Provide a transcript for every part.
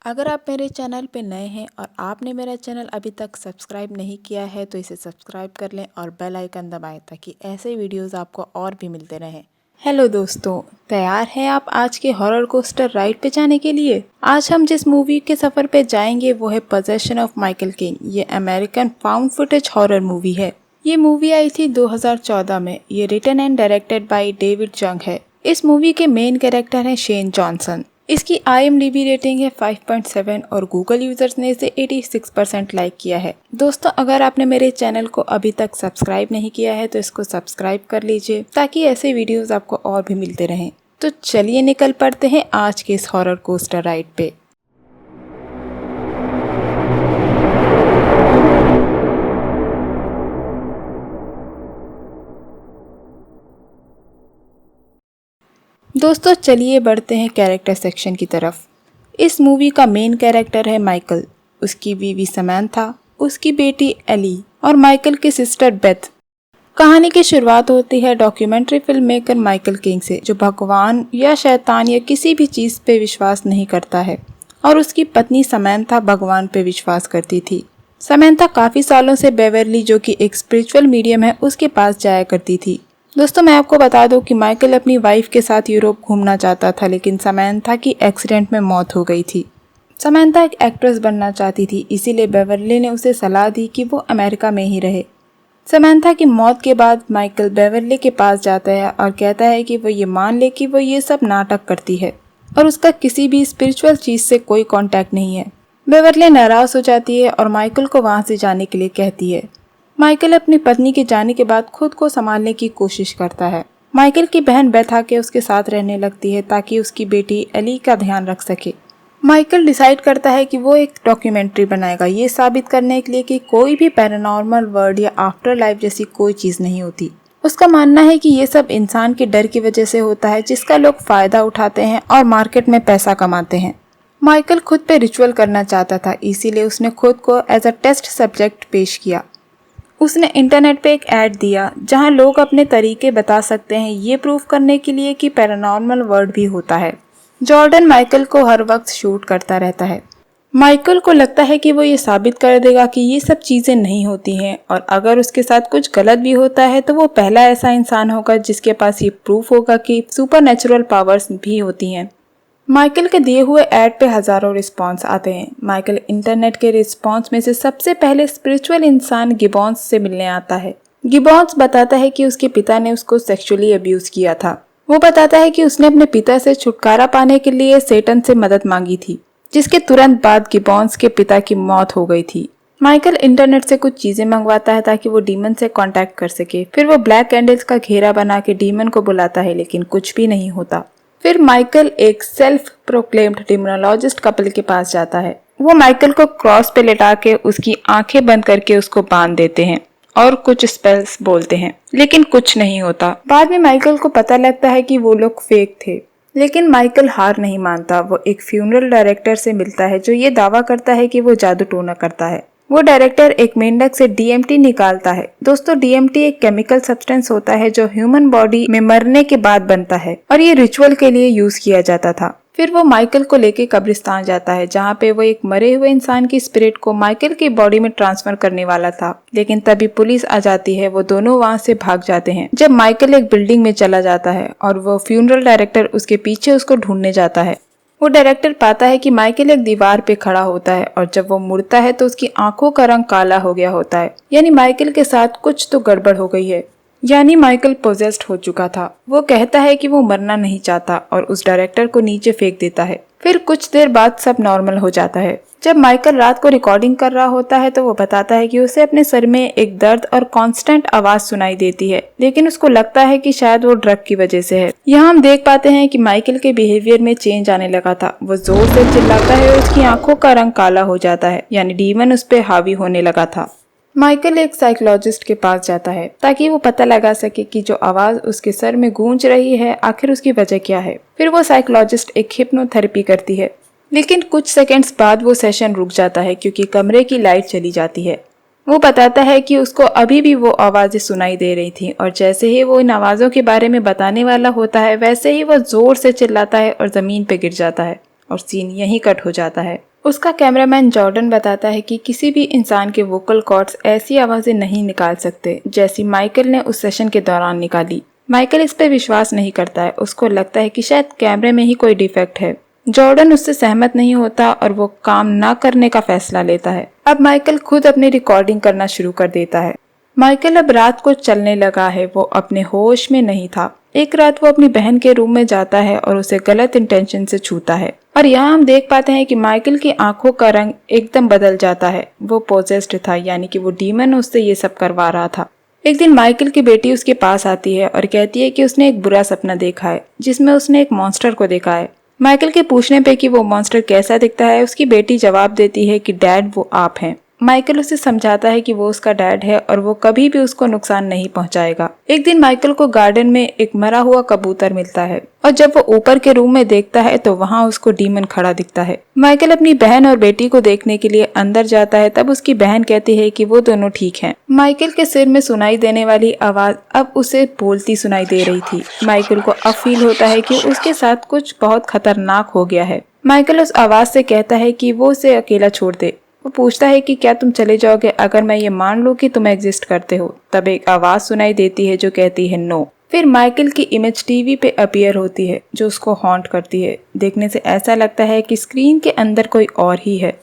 अगर आप मेरे चैनल पे नए हैं और आपने मेरा चैनल अभी तक सब्सक्राइब नहीं किया है तो इसे सब्सक्राइब कर लें और बेल आइकन दबाएं ताकि ऐसे वीडियोस आपको और भी मिलते रहें। हेलो दोस्तों, तैयार हैं आप आज के हॉरर कोस्टर राइड पे जाने के लिए? आज हम जिस मूवी के सफ़र पे जाएंगे वो है पोजेशन ऑफ माइकल किंग। ये American found footage horror movie है। ये मूवी आई थी 2014 में। ये written and directed by David Jung है। इस मूवी के मेन कैरेक्टर हैं शेन जॉनसन। इसकी IMDb रेटिंग है 5.7 और गूगल यूजर्स ने इसे 86% लाइक किया है। दोस्तों, अगर आपने मेरे चैनल को अभी तक सब्सक्राइब नहीं किया है तो इसको सब्सक्राइब कर लीजिए ताकि ऐसे वीडियोस आपको और भी मिलते रहें। तो चलिए निकल पड़ते हैं आज के इस हॉरर कोस्टर राइड पे। दोस्तों, चलिए बढ़ते हैं कैरेक्टर सेक्शन की तरफ। इस मूवी का मेन कैरेक्टर है माइकल, उसकी बीवी समैंथा, उसकी बेटी एली और माइकल की सिस्टर बेथ। कहानी की शुरुआत होती है documentary film maker Michael king से, जो भगवान या शैतान या किसी भी चीज़ पे विश्वास नहीं करता है, और उसकी पत्नी समैंथा भगवान पे विश्वास करती थी। समैंथा काफ़ी सालों से बेवरली, जो कि एक स्पिरिचुअल मीडियम है, उसके पास जाया करती थी। दोस्तों, मैं आपको बता दूं कि माइकल अपनी वाइफ के साथ यूरोप घूमना चाहता था, लेकिन समैंथा की एक्सीडेंट में मौत हो गई थी। समैंथा एक एक्ट्रेस बनना चाहती थी, इसीलिए बेवरली ने उसे सलाह दी कि वो अमेरिका में ही रहे। समैंथा की मौत के बाद माइकल बेवरली के पास जाता है और कहता है कि वो ये मान ले कि वो ये सब नाटक करती है और उसका किसी भी स्पिरिचुअल चीज़ से कोई कॉन्टैक्ट नहीं है। बेवरली नाराज़ हो जाती है और माइकल को वहाँ से जाने के लिए कहती है। माइकल अपनी पत्नी के जाने के बाद खुद को संभालने की कोशिश करता है। माइकल की बहन बेथ आके उसके साथ रहने लगती है ताकि उसकी बेटी एली का ध्यान रख सके। माइकल डिसाइड करता है कि वो एक डॉक्यूमेंट्री बनाएगा, ये साबित करने के लिए कि कोई भी पैरानॉर्मल वर्ल्ड या आफ्टर लाइफ जैसी कोई चीज़ नहीं होती। उसका मानना है कि ये सब इंसान के डर की वजह से होता है, जिसका लोग फ़ायदा उठाते हैं और मार्केट में पैसा कमाते हैं। माइकल खुद पे रिचुअल करना चाहता था, इसीलिए उसने खुद को एज अ टेस्ट सब्जेक्ट पेश किया। उसने इंटरनेट पे एक ऐड दिया जहां लोग अपने तरीके बता सकते हैं, ये प्रूफ करने के लिए कि पैरानॉर्मल वर्ल्ड भी होता है। जॉर्डन माइकल को हर वक्त शूट करता रहता है। माइकल को लगता है कि वो ये साबित कर देगा कि ये सब चीज़ें नहीं होती हैं, और अगर उसके साथ कुछ गलत भी होता है तो वो पहला ऐसा इंसान होगा जिसके पास ये प्रूफ होगा कि सुपरनैचुरल पावर्स भी होती हैं। माइकल के दिए हुए ऐड पे हजारों रिस्पॉन्स आते हैं। माइकल इंटरनेट के रिस्पॉन्स में से सबसे पहले स्पिरिचुअल इंसान गिबॉन्स से मिलने आता है। गिबॉन्स बताता है कि उसके पिता ने उसको सेक्सुअली अब्यूज किया था। वो बताता है कि उसने अपने पिता से छुटकारा पाने के लिए सेटन से मदद मांगी थी, जिसके तुरंत बाद गिबॉन्स के पिता की मौत हो गई थी। माइकल इंटरनेट से कुछ चीजें मंगवाता है ताकि वो डीमन से कांटेक्ट कर सके। फिर वो ब्लैक कैंडल्स का घेरा बना के डीमन को बुलाता है, लेकिन कुछ भी नहीं होता। फिर माइकल एक सेल्फ प्रोक्लेम्ड डिमोनोलॉजिस्ट कपल के पास जाता है। वो माइकल को क्रॉस पे लेटा के उसकी आंखें बंद करके उसको बांध देते हैं और कुछ स्पेल्स बोलते हैं, लेकिन कुछ नहीं होता। बाद में माइकल को पता लगता है कि वो लोग फेक थे, लेकिन माइकल हार नहीं मानता। वो एक फ्यूनरल डायरेक्टर से मिलता है जो ये दावा करता है कि वो जादू टोना करता है। वो डायरेक्टर एक मेंढक से DMT निकालता है। दोस्तों, DMT एक केमिकल सब्सटेंस होता है जो ह्यूमन बॉडी में मरने के बाद बनता है, और ये रिचुअल के लिए यूज किया जाता था। फिर वो माइकल को लेके कब्रिस्तान जाता है, जहाँ पे वो एक मरे हुए इंसान की स्पिरिट को माइकल की बॉडी में ट्रांसफर करने वाला था, लेकिन तभी पुलिस आ जाती है। वो दोनों वहाँ से भाग जाते हैं। जब माइकल एक बिल्डिंग में चला जाता है और वो फ्यूनरल डायरेक्टर उसके पीछे उसको ढूंढने जाता है। वो डायरेक्टर पाता है कि माइकल एक दीवार पे खड़ा होता है, और जब वो मुड़ता है तो उसकी आंखों का रंग काला हो गया होता है। यानी माइकल के साथ कुछ तो गड़बड़ हो गई है, यानी माइकल पोजेस्ड हो चुका था। वो कहता है कि वो मरना नहीं चाहता और उस डायरेक्टर को नीचे फेंक देता है। फिर कुछ देर बाद सब नॉर्मल हो जाता है। जब माइकल रात को रिकॉर्डिंग कर रहा होता है तो वो बताता है कि उसे अपने सर में एक दर्द और कांस्टेंट आवाज सुनाई देती है, लेकिन उसको लगता है कि शायद वो ड्रग की वजह से है। यहाँ हम देख पाते हैं कि माइकल के बिहेवियर में चेंज आने लगा था। वो जोर से चिल्लाता है और उसकी आंखों का रंग काला हो जाता है, यानी डीमन उस पर हावी होने लगा था। माइकल एक साइकोलॉजिस्ट के पास जाता है ताकि वो पता लगा सके कि जो आवाज उसके सर में गूंज रही है आखिर उसकी वजह क्या है। फिर वो साइकोलॉजिस्ट एक हिप्नोथेरेपी करती है, लेकिन कुछ सेकंड्स बाद वो सेशन रुक जाता है क्योंकि कमरे की लाइट चली जाती है। वो बताता है कि उसको अभी भी वो आवाजें सुनाई दे रही थी, और जैसे ही वो इन आवाजों के बारे में बताने वाला होता है वैसे ही वो जोर से चिल्लाता है और जमीन पे गिर जाता है, और सीन यहीं कट हो जाता है। उसका कैमरामैन जॉर्डन बताता है कि किसी भी इंसान के वोकल कॉर्ड्स ऐसी आवाजें नहीं निकाल सकते जैसी माइकल ने उस सेशन के दौरान निकाली। माइकल इस पर विश्वास नहीं करता है, उसको लगता है कि शायद कैमरे में ही कोई डिफेक्ट है। जॉर्डन उससे सहमत नहीं होता और वो काम ना करने का फैसला लेता है। अब माइकल खुद अपनी रिकॉर्डिंग करना शुरू कर देता है। माइकल अब रात को चलने लगा है, वो अपने होश में नहीं था। एक रात वो अपनी बहन के रूम में जाता है और उसे गलत इंटेंशन से छूता है और यहाँ हम देख पाते हैं कि माइकल की आंखों का रंग एकदम बदल जाता है। वो पोजेस्ड था, यानी कि वो डीमन उससे ये सब करवा रहा था। एक दिन माइकल की बेटी उसके पास आती है और कहती है कि उसने एक बुरा सपना देखा है जिसमें उसने एक मॉन्स्टर को देखा है। माइकल के पूछने पे कि वो मॉन्स्टर कैसा दिखता है, उसकी बेटी जवाब देती है कि डैड वो आप हैं। माइकल उसे समझाता है कि वो उसका डैड है और वो कभी भी उसको नुकसान नहीं पहुंचाएगा। एक दिन माइकल को गार्डन में एक मरा हुआ कबूतर मिलता है और जब वो ऊपर के रूम में देखता है तो वहाँ उसको डीमन खड़ा दिखता है। माइकल अपनी बहन और बेटी को देखने के लिए अंदर जाता है, तब उसकी बहन कहती है कि वो दोनों ठीक हैं। माइकल के सिर में सुनाई देने वाली आवाज अब उसे बोलती सुनाई दे रही थी। माइकल को अब फील होता है कि उसके साथ कुछ बहुत खतरनाक हो गया है। माइकल उस आवाज से कहता है कि वो उसे अकेला छोड़ दे। वो पूछता है कि क्या तुम चले जाओगे अगर मैं ये मान लूं कि तुम एग्जिस्ट करते हो। तब एक आवाज सुनाई देती है जो कहती है नो। फिर माइकल की इमेज टीवी पे अपीयर होती है जो उसको हॉन्ट करती है। देखने से ऐसा लगता है कि स्क्रीन के अंदर कोई और ही है।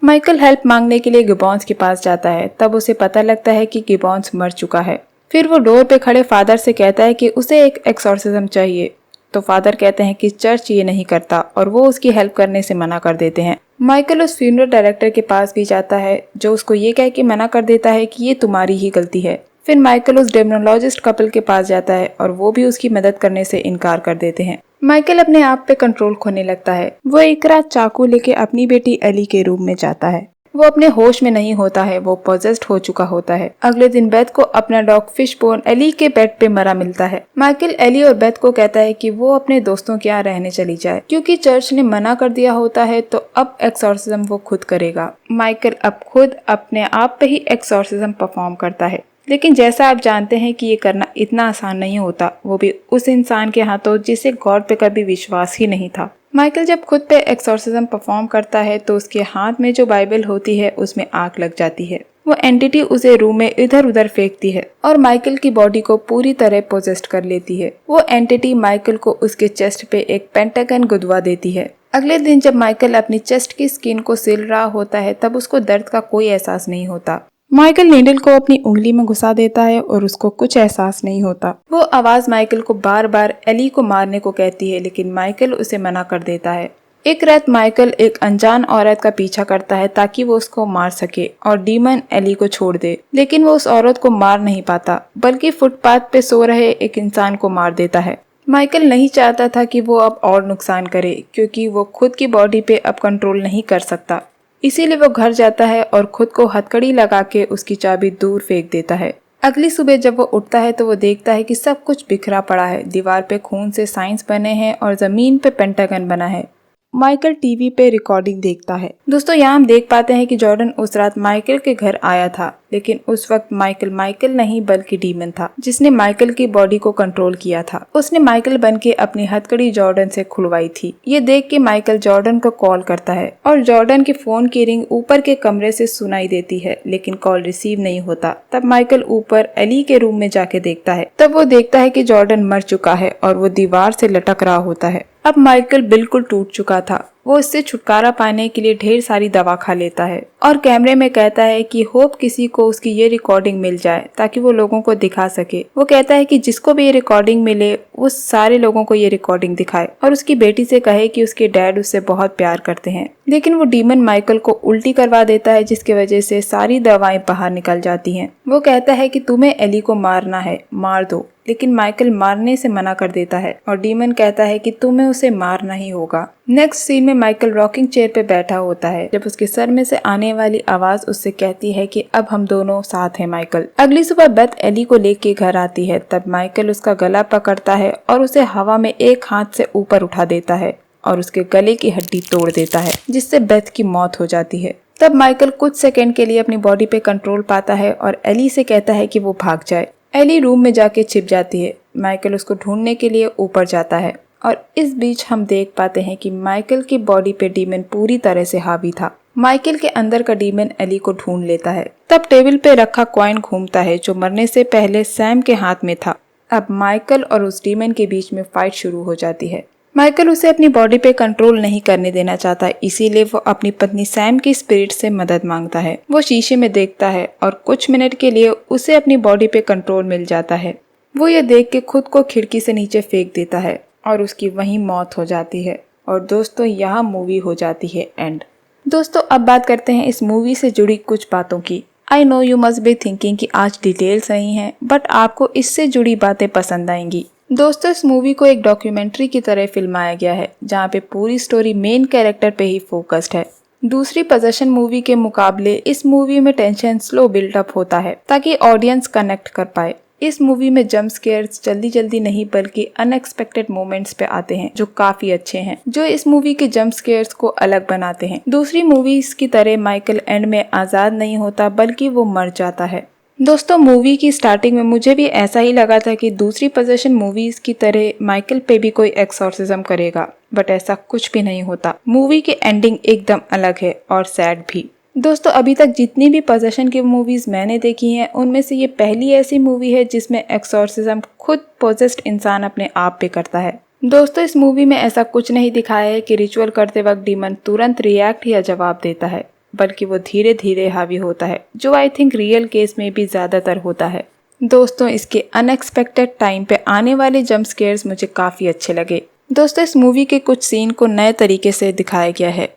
माइकल हेल्प मांगने के लिए गिबॉन्स के पास जाता है, तब उसे पता लगता है कि गिबॉन्स मर चुका है। फिर वो डोर पे खड़े फादर से कहता है कि उसे एक एक्सॉर्सिज्म चाहिए, तो फादर कहते हैं कि चर्च ये नहीं करता और वो उसकी हेल्प करने से मना कर देते हैं। माइकल उस फ्यूनरल डायरेक्टर के पास भी जाता है जो उसको ये कह के मना कर देता है कि ये तुम्हारी ही गलती है। फिर माइकल उस डेमोनोलॉजिस्ट कपल के पास जाता है और वो भी उसकी मदद करने से इनकार कर देते हैं। माइकल अपने आप पे कंट्रोल खोने लगता है। वो एक रात चाकू लेके अपनी बेटी एली के रूम में जाता है। वो अपने होश में नहीं होता है, वो पोजेस्ड हो चुका होता है। अगले दिन बेथ को अपना डॉग फिशबोन एली के बेड पे मरा मिलता है। माइकल एली और बेथ को कहता है कि वो अपने दोस्तों के यहाँ रहने चली जाए, क्योंकि चर्च ने मना कर दिया होता है तो अब एक्सॉर्सिज्म वो खुद करेगा। माइकल अब खुद अपने आप पे ही एक्सॉर्सिज्म परफॉर्म करता है, लेकिन जैसा आप जानते हैं कि ये करना इतना आसान नहीं होता, वो भी उस इंसान के हाथों जिसे गॉड पे कभी विश्वास ही नहीं था। माइकल जब खुद पे एक्सॉर्सिज्म परफॉर्म करता है तो उसके हाथ में जो बाइबल होती है उसमें आग लग जाती है। वो एंटिटी उसे रूम में इधर उधर फेंकती है और माइकल की बॉडी को पूरी तरह पोजेस्ट कर लेती है। वो एंटिटी माइकल को उसके चेस्ट पे एक पेंटागन गुदवा देती है। अगले दिन जब माइकल अपनी चेस्ट की स्किन को सिल रहा होता है तब उसको दर्द का कोई एहसास नहीं होता। माइकल नीडल को अपनी उंगली में घुसा देता है और उसको कुछ एहसास नहीं होता। वो आवाज माइकल को बार बार एली को मारने को कहती है, लेकिन माइकल उसे मना कर देता है। एक रात माइकल एक अनजान औरत का पीछा करता है ताकि वो उसको मार सके और डीमन एली को छोड़ दे, लेकिन वो उस औरत को मार नहीं पाता बल्कि फुटपाथ पे सो रहे एक इंसान को मार देता है। माइकल नहीं चाहता था कि वो अब और नुकसान करे, क्योंकि वो खुद की बॉडी पे अब कंट्रोल नहीं कर सकता। इसीलिए वो घर जाता है और खुद को हथकड़ी लगा के उसकी चाबी दूर फेंक देता है। अगली सुबह जब वो उठता है तो वो देखता है कि सब कुछ बिखरा पड़ा है। दीवार पे खून से साइंस बने हैं और जमीन पे पेंटागन बना है। माइकल टीवी पे रिकॉर्डिंग देखता है। दोस्तों यहाँ हम देख पाते हैं कि जॉर्डन उस रात माइकल के घर आया था, लेकिन उस वक्त माइकल नहीं बल्कि डीमन था जिसने माइकल की बॉडी को कंट्रोल किया था। उसने माइकल बन के अपनी हथकड़ी जॉर्डन से खुलवाई थी। ये देख के माइकल जॉर्डन को कॉल करता है और जॉर्डन के फोन की रिंग ऊपर के कमरे से सुनाई देती है, लेकिन कॉल रिसीव नहीं होता। तब माइकल ऊपर एली के रूम में जाके देखता है। तब वो देखता है कि जॉर्डन मर चुका है और वो दीवार से लटक रहा होता है। अब माइकल बिल्कुल टूट चुका था। वो इससे छुटकारा पाने के लिए ढेर सारी दवा खा लेता है और कैमरे में कहता है कि होप किसी को उसकी ये रिकॉर्डिंग मिल जाए ताकि वो लोगों को दिखा सके। वो कहता है कि जिसको भी ये रिकॉर्डिंग मिले वो सारे लोगों को ये रिकॉर्डिंग दिखाए और उसकी बेटी से कहे कि उसके डैड उससे बहुत प्यार करते हैं। लेकिन वो डीमन माइकल को उल्टी करवा देता है, जिसकी वजह से सारी दवाएं बाहर निकल जाती हैं। वो कहता है कि तुम्हें एली को मारना है, मार दो, लेकिन माइकल मारने से मना कर देता है और डीमन कहता है कि तुम्हें उसे मारना ही होगा। नेक्स्ट सीन में माइकल रॉकिंग चेयर पे बैठा होता है जब उसके सर में से आने वाली आवाज उससे कहती है कि अब हम दोनों साथ हैं माइकल। अगली सुबह बेथ एली को लेके घर आती है। तब माइकल उसका गला पकड़ता है और उसे हवा में एक हाथ से ऊपर उठा देता है और उसके गले की हड्डी तोड़ देता है, जिससे बेथ की मौत हो जाती है। तब माइकल कुछ सेकंड के लिए अपनी बॉडी पे कंट्रोल पाता है और एली से कहता है कि वो भाग जाए। एली रूम में जाके छिप जाती है। माइकल उसको ढूंढने के लिए ऊपर जाता है और इस बीच हम देख पाते हैं कि माइकल की बॉडी पे डीमन पूरी तरह से हावी था। माइकल के अंदर का डीमन एली को ढूंढ लेता है। तब टेबल पे रखा कॉइन घूमता है जो मरने से पहले सैम के हाथ में था। अब माइकल और उस डीमन के बीच में फाइट शुरू हो जाती है। माइकल उसे अपनी बॉडी पे कंट्रोल नहीं करने देना चाहता, इसीलिए वो अपनी पत्नी सैम की स्पिरिट से मदद मांगता है। वो शीशे में देखता है और कुछ मिनट के लिए उसे अपनी बॉडी पे कंट्रोल मिल जाता है। वो ये देख के खुद को खिड़की से नीचे फेंक देता है और उसकी वहीं मौत हो जाती है। और दोस्तों यहाँ मूवी हो जाती है एंड। दोस्तों अब बात करते हैं इस मूवी से जुड़ी कुछ बातों की। I know you must be thinking कि आज डिटेल्स नहीं है, बट आपको इससे जुड़ी बातें पसंद आएंगी। दोस्तों इस मूवी को एक डॉक्यूमेंट्री की तरह फिल्माया गया है जहाँ पे पूरी स्टोरी मेन कैरेक्टर पे ही फोकस्ड है। दूसरी पोजेशन मूवी के मुकाबले इस मूवी में टेंशन स्लो बिल्डअप होता है ताकि ऑडियंस कनेक्ट कर पाए। इस मूवी में जंप स्केयर्स जल्दी जल्दी नहीं बल्कि अनएक्सपेक्टेड मोमेंट्स पे आते हैं जो काफी अच्छे हैं, जो इस मूवी के जंप स्केयर्स को अलग बनाते हैं। दूसरी मूवीज की तरह माइकल एंड में आजाद नहीं होता बल्कि वो मर जाता है। दोस्तों मूवी की स्टार्टिंग में मुझे भी ऐसा ही लगा था कि दूसरी पोजेशन मूवीज की तरह माइकल पे भी कोई एक्सॉर्सिज्म करेगा, बट ऐसा कुछ भी नहीं होता। मूवी की एंडिंग एकदम अलग है और सैड भी। दोस्तों अभी तक जितनी भी पोजेशन की मूवीज मैंने देखी हैं उनमें से ये पहली ऐसी मूवी है जिसमें एक्सॉर्सिज्म खुद पोजेस्ड इंसान अपने आप पे करता है। दोस्तों इस मूवी में ऐसा कुछ नहीं दिखाया है कि रिचुअल करते वक्त डीमन तुरंत रिएक्ट या जवाब देता है, बल्कि वो धीरे धीरे हावी होता है, जो आई थिंक रियल केस में भी ज्यादातर होता है। दोस्तों इसके अनएक्सपेक्टेड टाइम पे आने वाले जंप स्केयर्स मुझे काफी अच्छे लगे। दोस्तों इस मूवी के कुछ सीन को नए तरीके से दिखाया गया है,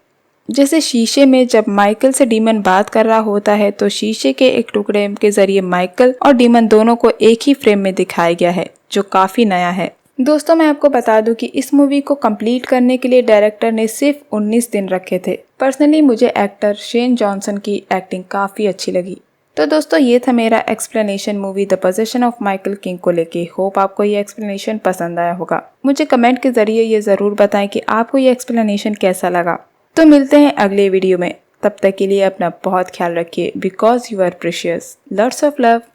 जैसे शीशे में जब माइकल से डीमन बात कर रहा होता है तो शीशे के एक टुकड़े के जरिए माइकल और डीमन दोनों को एक ही फ्रेम में दिखाया गया है, जो काफी नया है। दोस्तों मैं आपको बता दूं कि इस मूवी को कंप्लीट करने के लिए डायरेक्टर ने सिर्फ 19 दिन रखे थे। पर्सनली मुझे एक्टर शेन जॉनसन की एक्टिंग काफी अच्छी लगी। तो दोस्तों ये था मेरा explanation movie the possession of Michael king को लेके। होप आपको ये एक्सप्लेनेशन पसंद आया होगा। मुझे कमेंट के जरिए ये जरूर बताएं कि आपको ये एक्सप्लेनेशन कैसा लगा। तो मिलते हैं अगले वीडियो में, तब तक के लिए अपना बहुत ख्याल रखिए। Because you are precious. Lots of love.